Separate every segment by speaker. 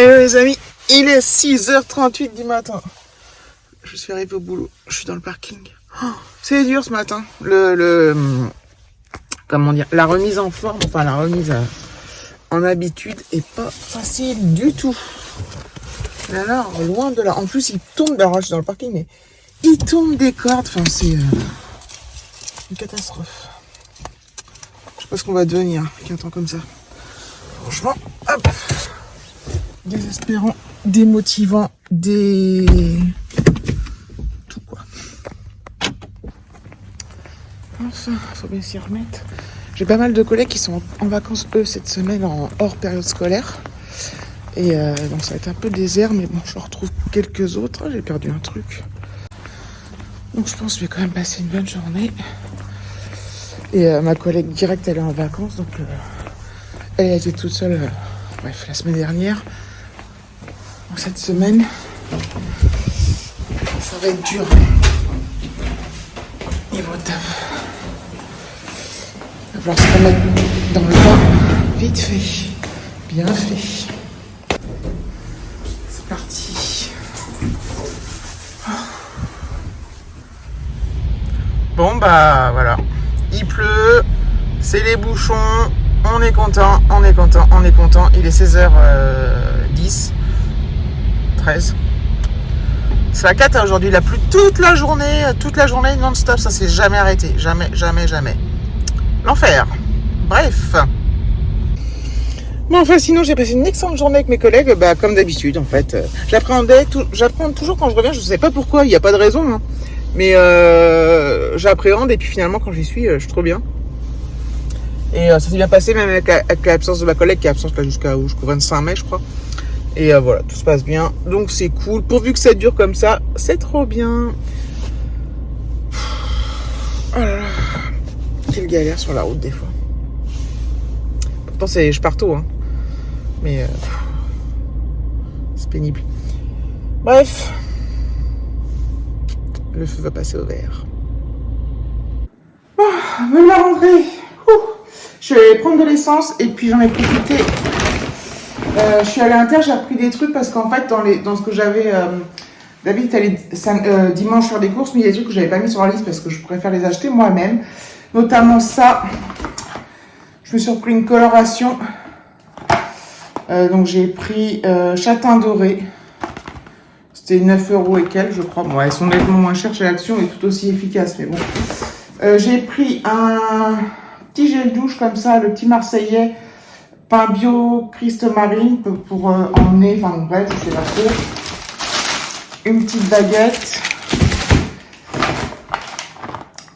Speaker 1: Hello les amis, il est 6h38 du matin. Je suis arrivé au boulot, je suis dans le parking. Oh, c'est dur ce matin. Comment dire, la remise en forme, enfin la remise en habitude est pas facile du tout. Mais alors, loin de là. En plus, il tombe, alors je suis dans le parking, mais il tombe des cordes. Enfin, c'est une catastrophe. Je sais pas ce qu'on va devenir qu'un temps comme ça. Franchement, hop. Désespérant, démotivant, tout quoi. Enfin, faut bien s'y remettre. J'ai pas mal de collègues qui sont en vacances, eux, cette semaine, en hors période scolaire. Et donc ça va être un peu désert, mais bon, je retrouve quelques autres. Oh, j'ai perdu un truc. Donc je pense que je vais quand même passer une bonne journée. Et ma collègue directe, elle est en vacances, donc elle a été toute seule, bref, la semaine dernière. Donc cette semaine, ça va être dur. Niveau taf. Il va falloir se remettre dans le bain, vite fait, bien fait. C'est parti. Bon bah voilà, il pleut, c'est les bouchons, on est content, on est content, on est content. Il est 16h10, 13. C'est la cata aujourd'hui, il a plu toute la journée non-stop, ça s'est jamais arrêté, jamais, jamais, jamais. L'enfer. Bref. Bon, enfin, sinon, j'ai passé une excellente journée avec mes collègues, bah, comme d'habitude, en fait. J'apprends toujours quand je reviens, je sais pas pourquoi, il n'y a pas de raison, hein. Mais j'appréhende, et puis finalement, quand j'y suis, je suis trop bien. Et ça s'est bien passé, même avec l'absence de ma collègue, qui est absente là jusqu'au 25 mai, je crois. Et voilà, tout se passe bien. Donc, c'est cool. Pourvu que ça dure comme ça, c'est trop bien. Oh là là. Quelle galère sur la route, des fois. Pourtant, je pars tôt, hein. Mais c'est pénible. Bref. Le feu va passer au vert. Bon, me la rentrée. Je vais prendre de l'essence et puis j'en ai profité. Je suis allée à l'Inter, j'ai repris des trucs parce qu'en fait, dans ce que j'avais... David est allé dimanche faire des courses, mais il y a des trucs que j'avais pas mis sur la liste parce que je préfère les acheter moi-même. Notamment ça. Je me suis repris une coloration. Donc j'ai pris châtain doré. C'était 9€ et quelques, je crois. Bon, elles sont nettement moins chères chez Action et tout aussi efficaces, mais bon. J'ai pris un petit gel douche comme ça, le petit Marseillais, pain bio, Christ Marine, pour emmener, enfin bref, je sais pas trop. Une petite baguette.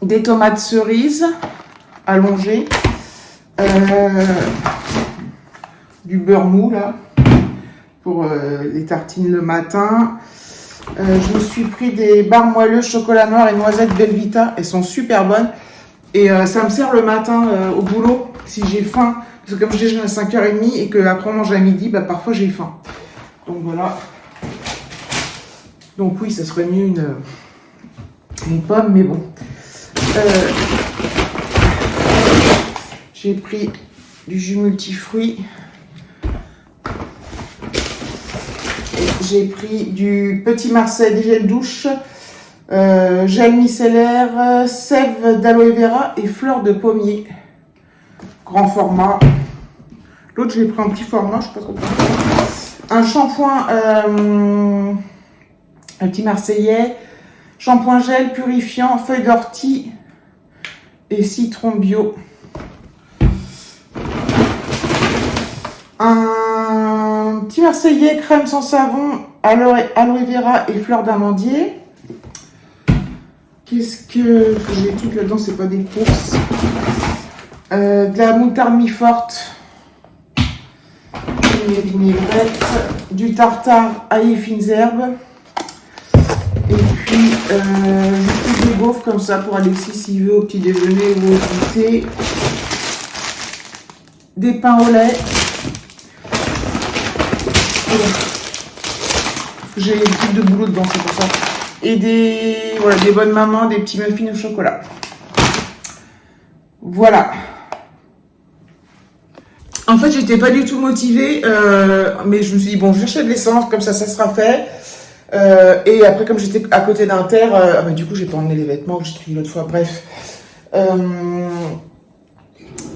Speaker 1: Des tomates cerises allongées. Du beurre mou, là, pour les tartines le matin. Je me suis pris des barres moelleuses chocolat noir et noisettes Belvita. Elles sont super bonnes. Et ça me sert le matin au boulot, si j'ai faim. Parce que comme je déjeune à 5h30 et qu'après on mange à midi, bah, parfois j'ai faim. Donc voilà. Donc oui, ça serait mieux une pomme, mais bon. J'ai pris du jus multifruits. J'ai pris du petit Marseille, des gels douche, gel micellaire, sève d'aloe vera et fleurs de pommier. Grand format. L'autre, j'ai pris un petit format, je sais pas trop. Un shampoing, un petit Marseillais. Shampoing gel purifiant, feuille d'ortie et citron bio. Un petit Marseillais crème sans savon, aloe vera et fleurs d'amandier. Qu'est-ce que j'ai des trucs là-dedans, c'est pas des courses. De la moutarde mi-forte, une vinaigrette, du tartare ail et fines herbes. Et puis, juste des gaufres comme ça pour Alexis s'il veut au petit déjeuner ou au goûter. Des pains au lait. J'ai des trucs de boulot dedans, c'est pour ça. Et des bonnes mamans, des petits muffins au chocolat. Voilà. En fait, j'étais pas du tout motivée, mais je me suis dit, bon, je vais chercher de l'essence, comme ça sera fait. Et après, comme j'étais à côté d'un terre, bah, du coup, j'ai pas emmené les vêtements que j'ai pris l'autre fois. Bref.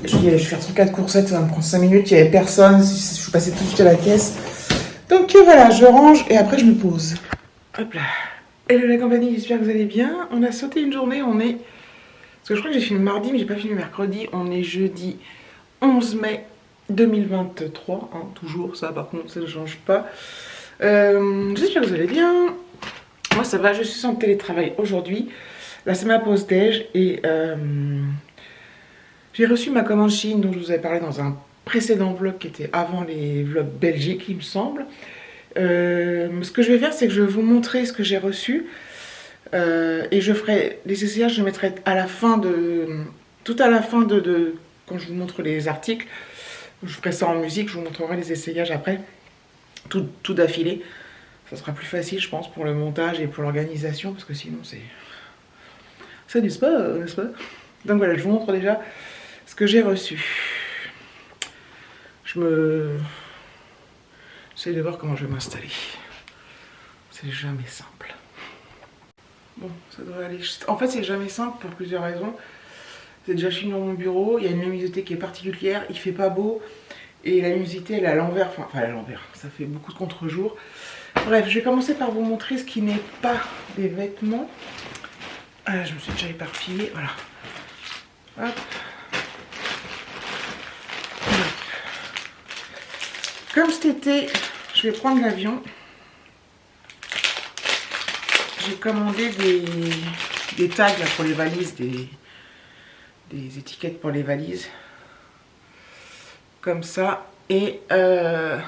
Speaker 1: Je vais faire 3-4 coursettes, ça va me prendre 5 minutes, il n'y avait personne, je suis passée tout de suite à la caisse. Donc voilà, je range et après je me pose. Hop là. Hello la compagnie, j'espère que vous allez bien. On a sauté une journée, on est... Parce que je crois que j'ai filmé mardi, mais j'ai pas filmé mercredi. On est jeudi 11 mai 2023, hein, toujours, ça par contre, ça ne change pas. J'espère que vous allez bien. Moi ça va, je suis en télétravail aujourd'hui. Là c'est ma pause déj et... j'ai reçu ma commande Chine dont je vous avais parlé dans un précédent vlog qui était avant les vlogs belgiques, il me semble. Ce que je vais faire, c'est que je vais vous montrer ce que j'ai reçu. Et je ferai les essayages, je mettrai à la fin de... Tout à la fin de quand je vous montre les articles. Je ferai ça en musique, je vous montrerai les essayages après. Tout d'affilée. Ça sera plus facile, je pense, pour le montage et pour l'organisation. Parce que sinon, c'est du spa, n'est-ce pas? Donc voilà, je vous montre déjà ce que j'ai reçu. J'essaie de voir comment je vais m'installer. C'est jamais simple. Bon, ça devrait aller. En fait, c'est jamais simple pour plusieurs raisons. C'est déjà chez nous dans mon bureau, il y a une luminosité qui est particulière, il fait pas beau. Et la luminosité, elle est à l'envers, enfin à l'envers, ça fait beaucoup de contre-jour. Bref, je vais commencer par vous montrer ce qui n'est pas des vêtements. Je me suis déjà éparpillée, voilà. Hop. Comme cet été, je vais prendre l'avion. J'ai commandé des tags là, pour les valises, des étiquettes pour les valises. Comme ça. Et voilà,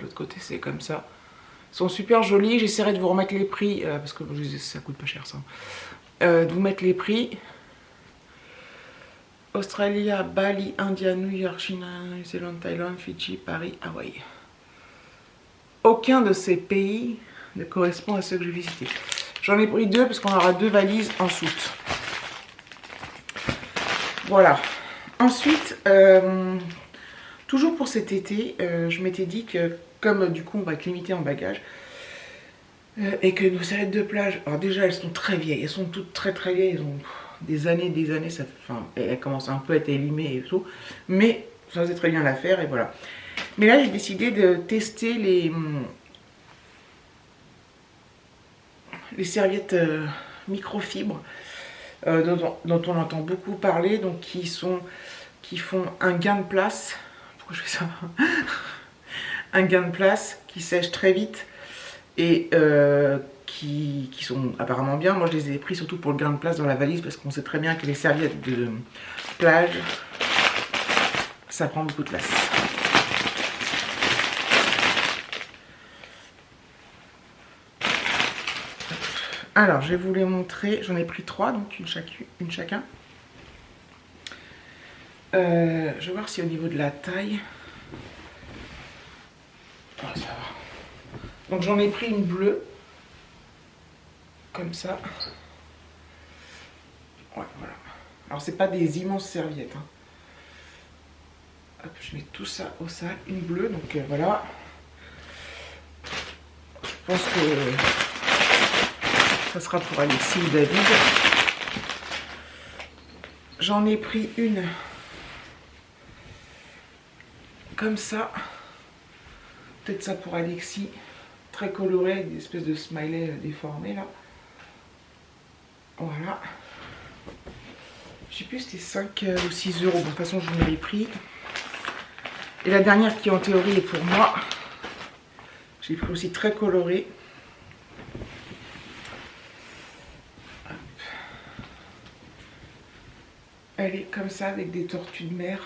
Speaker 1: l'autre côté c'est comme ça. Ils sont super jolis. J'essaierai de vous remettre les prix, parce que ça coûte pas cher ça. De vous mettre les prix. Australie, Bali, India, New York, Chine, New-Zélande, Thaïlande, Fidji, Paris, Hawaï. Aucun de ces pays ne correspond à ceux que j'ai visités. J'en ai pris 2 parce qu'on aura 2 valises en soute. Voilà. Ensuite, toujours pour cet été, je m'étais dit que comme du coup on va être limité en bagages, et que nos serviettes de plage, alors déjà elles sont très vieilles, elles sont toutes très vieilles, elles ont des années, elles commencent un peu à être élimées et tout, mais ça faisait très bien l'affaire et voilà. Mais là j'ai décidé de tester les serviettes microfibres dont on entend beaucoup parler, donc qui font un gain de place. Pourquoi je fais ça? Un gain de place qui sèche très vite et qui sont apparemment bien. Moi je les ai pris surtout pour le gain de place dans la valise parce qu'on sait très bien que les serviettes de plage ça prend beaucoup de place. Alors je vais vous les montrer, j'en ai pris 3 donc une chacun. Je vais voir si au niveau de la taille, oh, ça va. Donc j'en ai pris une bleue comme ça. Ouais, voilà. Alors c'est pas des immenses serviettes, hein. Hop, je mets tout ça au sac, une bleue, donc voilà. Je pense que ça sera pour Alexis ou David. J'en ai pris une comme ça. Peut-être ça pour Alexis. Très coloré avec des espèces de smiley déformés là. Voilà. Je sais plus si c'était 5 ou 6 euros. Bon, de toute façon, je vous mets les prix. Et la dernière qui en théorie est pour moi. J'ai pris aussi très coloré. Elle est comme ça avec des tortues de mer.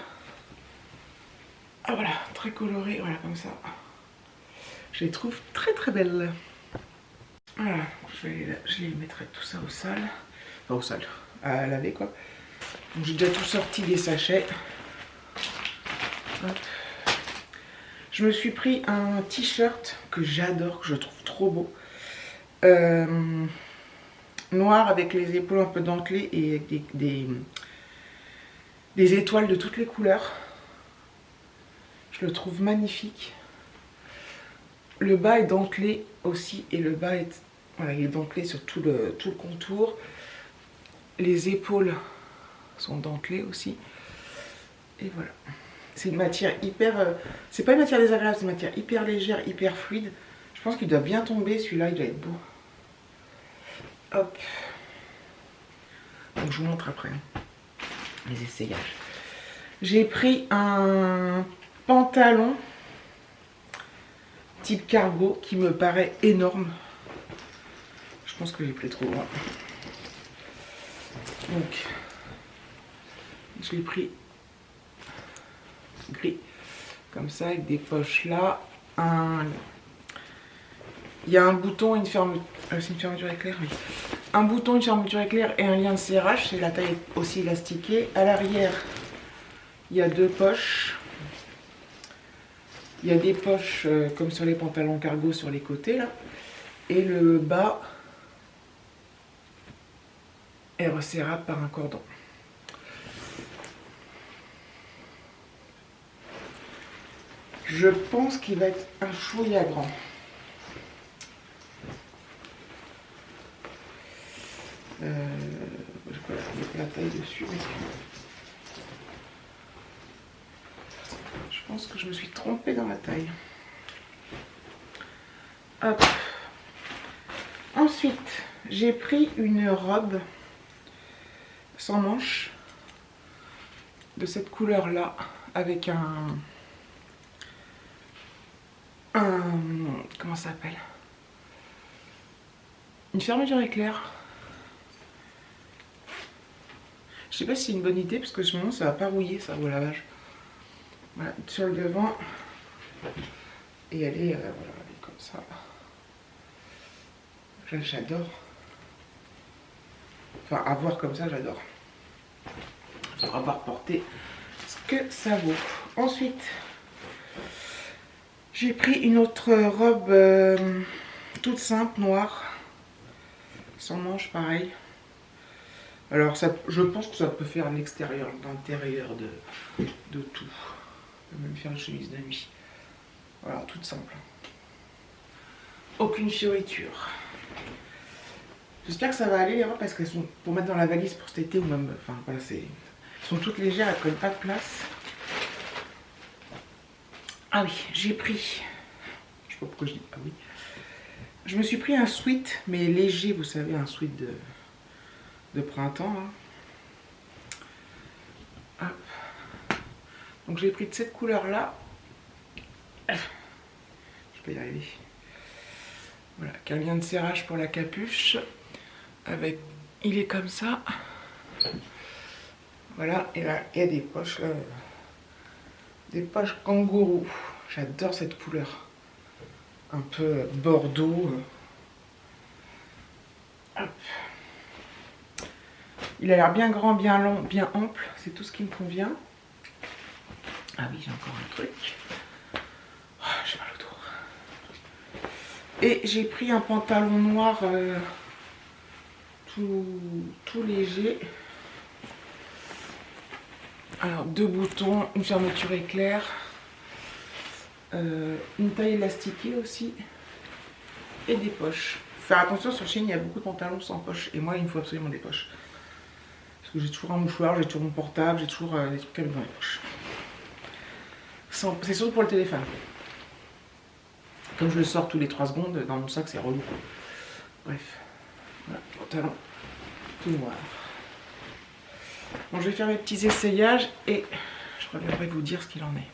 Speaker 1: Ah voilà, très colorée, voilà comme ça. Je les trouve très belles. Voilà, je les mettrai tout ça au sale. Enfin, au sale, à laver quoi. Donc j'ai déjà tout sorti des sachets. Hop. Je me suis pris un t-shirt que j'adore, que je trouve trop beau. Noir avec les épaules un peu dentelées et avec des étoiles de toutes les couleurs. Je le trouve magnifique. Le bas est dentelé aussi et le bas est, voilà, il est dentelé sur tout le contour. Les épaules sont dentelées aussi. Et voilà. C'est une matière hyper... c'est pas une matière désagréable, c'est une matière hyper légère, hyper fluide. Je pense qu'il doit bien tomber, celui-là, il doit être beau. Hop. Donc je vous montre après les essayages. J'ai pris un pantalon type cargo qui me paraît énorme. Je pense que j'ai pris trop grand. Donc, je l'ai pris gris, comme ça, avec des poches là. Il y a un bouton, une fermeture. C'est une fermeture éclair, oui. Un bouton, une fermeture éclair et un lien de serrage. C'est la taille aussi élastiquée. À l'arrière, il y a deux poches. Il y a des poches comme sur les pantalons cargo sur les côtés là. Et le bas est resserrable par un cordon. Je pense qu'il va être un chouïa grand. Je peux mettre la taille dessus. Mais... je pense que je me suis trompée dans la taille. Hop. Ensuite, j'ai pris une robe sans manches de cette couleur là avec comment ça s'appelle, une fermeture éclair. Je sais pas si c'est une bonne idée parce que sinon ça va pas rouiller ça au lavage. Voilà, sur le devant et elle est, voilà, elle est comme ça. J'adore. Enfin, à voir comme ça, j'adore. Pour avoir porté ce que ça vaut. Ensuite, j'ai pris une autre robe toute simple, noire, sans manches, pareil. Alors, ça, je pense que ça peut faire l'extérieur, l'intérieur de tout. On peut même faire une chemise de nuit. Voilà, toute simple. Aucune fioriture. J'espère que ça va aller les robes parce qu'elles sont pour mettre dans la valise pour cet été ou même... enfin voilà, elles sont toutes légères, elles prennent pas de place. Ah oui, j'ai pris... je sais pas pourquoi je dis ah oui. Je me suis pris un sweat, mais léger, vous savez, un sweat de printemps. Hein. Hop. Donc j'ai pris de cette couleur-là. Je peux y arriver. Voilà, qu'un lien de serrage pour la capuche. Avec, il est comme ça. Voilà, et là, il y a des poches, là, des poches kangourou. J'adore cette couleur. Un peu bordeaux. Hop. Il a l'air bien grand, bien long, bien ample. C'est tout ce qui me convient. Ah oui, j'ai encore un truc. Oh, j'ai mal au dos. Et j'ai pris un pantalon noir tout léger. Alors, deux boutons, une fermeture éclair, une taille élastiquée aussi, et des poches. Faut faire attention, sur Shein, il y a beaucoup de pantalons sans poche, et moi, il me faut absolument des poches. Parce que j'ai toujours un mouchoir, j'ai toujours mon portable, j'ai toujours des trucs à mettre dans les poches. C'est surtout pour le téléphone. Comme je le sors tous les 3 secondes, dans mon sac, c'est relou. Bref, voilà, pantalon tout noir. Bon, je vais faire mes petits essayages et je reviendrai vous dire ce qu'il en est.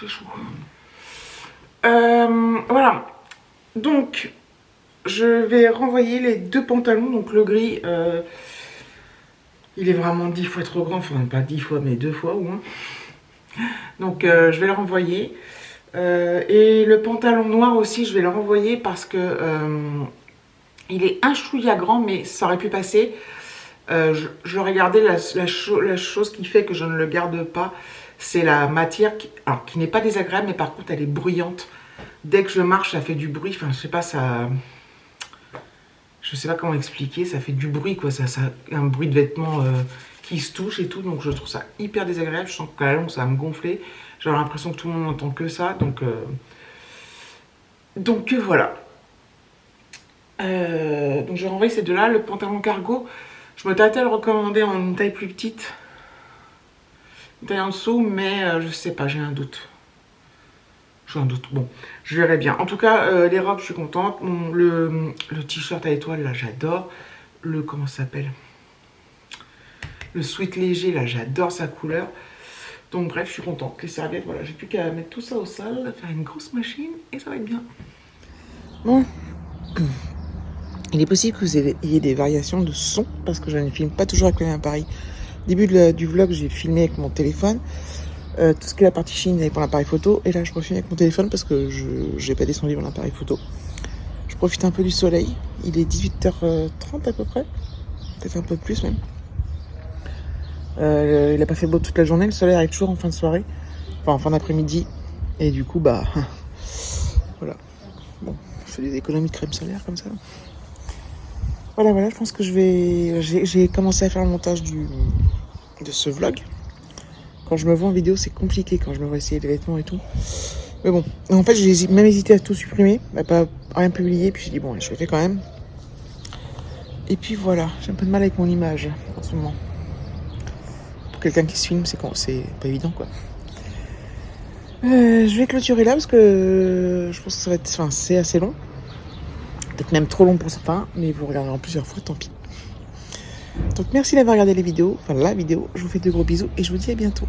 Speaker 1: c'est chaud. Voilà. Donc, je vais renvoyer les 2 pantalons. Donc, le gris, il est vraiment 10 fois trop grand. Enfin, pas 10 fois, mais 2 fois au moins. Donc, je vais le renvoyer. Et le pantalon noir aussi, je vais le renvoyer parce que il est un chouïa grand, mais ça aurait pu passer. Je regardais la chose qui fait que je ne le garde pas, c'est la matière qui n'est pas désagréable, mais par contre elle est bruyante. Dès que je marche, ça fait du bruit. Enfin, je sais pas, je sais pas comment expliquer. Ça fait du bruit, quoi. Ça un bruit de vêtements qui se touchent et tout. Donc je trouve ça hyper désagréable. Je sens qu'à la longue, ça va me gonfler. J'ai l'impression que tout le monde n'entend que ça. Donc voilà. Donc je renvoie ces 2-là. Le pantalon cargo, je me tâtais à le recommander en une taille plus petite. Une taille en dessous, mais je sais pas, j'ai un doute. J'ai un doute. Bon, je verrai bien. En tout cas, les robes, je suis contente. Le t-shirt à étoiles, là, j'adore. Comment ça s'appelle? Le sweat léger, là, j'adore sa couleur. Donc bref, je suis contente. Les serviettes, voilà, j'ai plus qu'à mettre tout ça au sale, faire une grosse machine et ça va être bien. Bon. Il est possible que vous ayez des variations de son parce que je ne filme pas toujours avec le même appareil. Début du vlog, j'ai filmé avec mon téléphone. Tout ce qui est la partie Chine avec mon appareil photo. Et là, je refilme avec mon téléphone parce que je n'ai pas descendu mon appareil photo. Je profite un peu du soleil. Il est 18h30 à peu près. Peut-être un peu plus même. Il n'a pas fait beau toute la journée. Le soleil arrive toujours en fin de soirée. Enfin, en fin d'après-midi. Et du coup, bah... voilà. Bon, je fais des économies de crème solaire comme ça. Voilà, je pense que j'ai commencé à faire le montage de ce vlog. Quand je me vois en vidéo, c'est compliqué quand je me vois essayer les vêtements et tout. Mais bon, en fait, j'ai même hésité à tout supprimer, à pas rien publier. Puis j'ai dit, bon, je le fais quand même. Et puis voilà, j'ai un peu de mal avec mon image en ce moment. Pour quelqu'un qui se filme, c'est pas évident, quoi. Je vais clôturer là parce que je pense que ça va être... Enfin, c'est assez long. Peut-être même trop long pour certains, mais vous regarderez en plusieurs fois, tant pis. Donc merci d'avoir regardé les vidéos, enfin la vidéo. Je vous fais de gros bisous et je vous dis à bientôt.